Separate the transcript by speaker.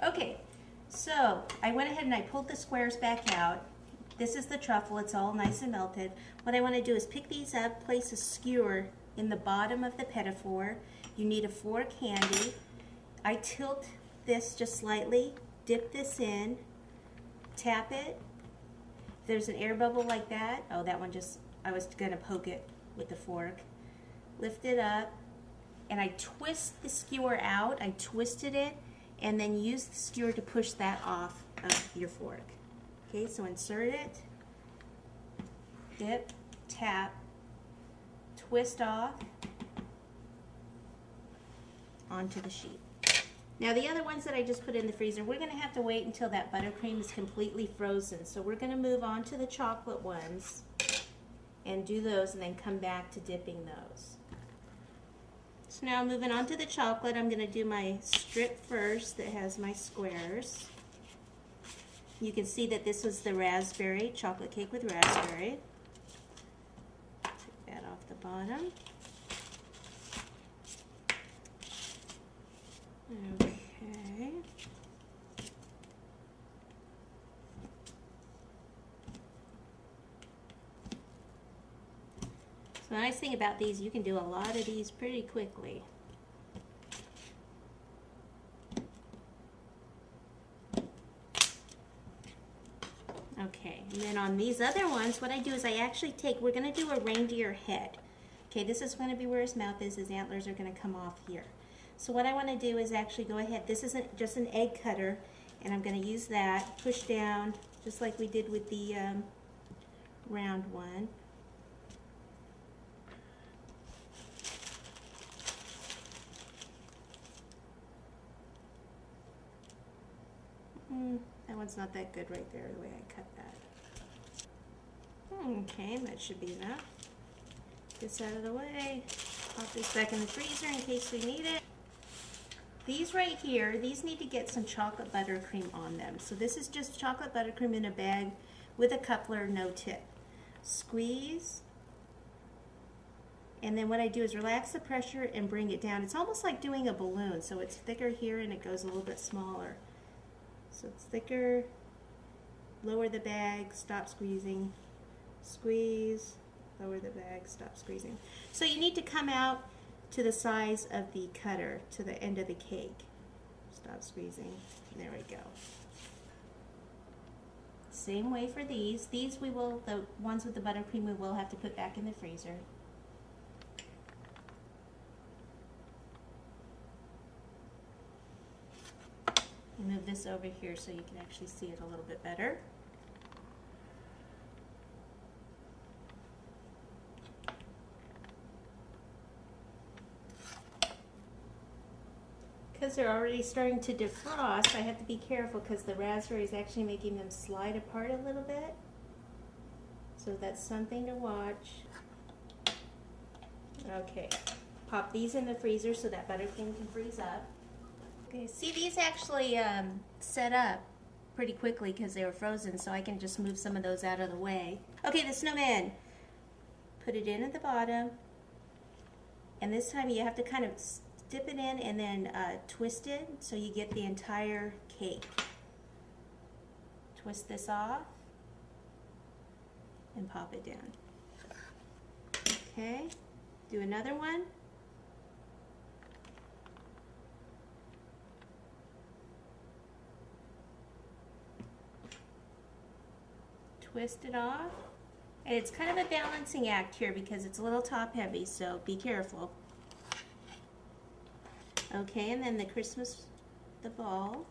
Speaker 1: Okay, so I went ahead and I pulled the squares back out. This is the truffle, it's all nice and melted. What I want to do is pick these up, place a skewer in the bottom of the Petit Fours. You need a fork handy. I tilt this just slightly, dip this in, tap it. If there's an air bubble like that, oh, that one just, I was going to poke it with the fork. Lift it up, and I twist the skewer out. I twisted it, and then use the skewer to push that off of your fork. Okay, so insert it, dip, tap, twist off onto the sheet. Now the other ones that I just put in the freezer, we're going to have to wait until that buttercream is completely frozen. So we're going to move on to the chocolate ones and do those and then come back to dipping those. So now moving on to the chocolate, I'm going to do my strip first that has my squares. You can see that this was the raspberry, chocolate cake with raspberry. Take that off the bottom. Okay. So the nice thing about these, you can do a lot of these pretty quickly. Okay, and then on these other ones, what I do is I actually take, we're going to do a reindeer head. Okay, this is going to be where his mouth is. His antlers are going to come off here. So what I want to do is actually go ahead, this isn't just an egg cutter, and I'm going to use that, push down, just like we did with the round one. That one's not that good right there, the way I cut that. Okay, that should be enough. Get this out of the way. Pop this back in the freezer in case we need it. These right here, these need to get some chocolate buttercream on them. So this is just chocolate buttercream in a bag with a coupler, no tip. Squeeze. And then what I do is relax the pressure and bring it down. It's almost like doing a balloon. So it's thicker here and it goes a little bit smaller. So it's thicker, lower the bag, stop squeezing, squeeze, lower the bag, stop squeezing. So you need to come out to the size of the cutter, to the end of the cake. Stop squeezing, there we go. Same way for these. These we will, the ones with the buttercream we will have to put back in the freezer. Move this over here so you can actually see it a little bit better. Because they're already starting to defrost, I have to be careful because the raspberry is actually making them slide apart a little bit. So that's something to watch. Okay, pop these in the freezer so that buttercream can freeze up. Okay, see, these actually set up pretty quickly because they were frozen, so I can just move some of those out of the way. Okay, the snowman. Put it in at the bottom, and this time you have to kind of dip it in and then twist it so you get the entire cake. Twist this off and pop it down. Okay, do another one. Twist it off, and it's kind of a balancing act here because it's a little top heavy, so be careful. Okay, and then the ball.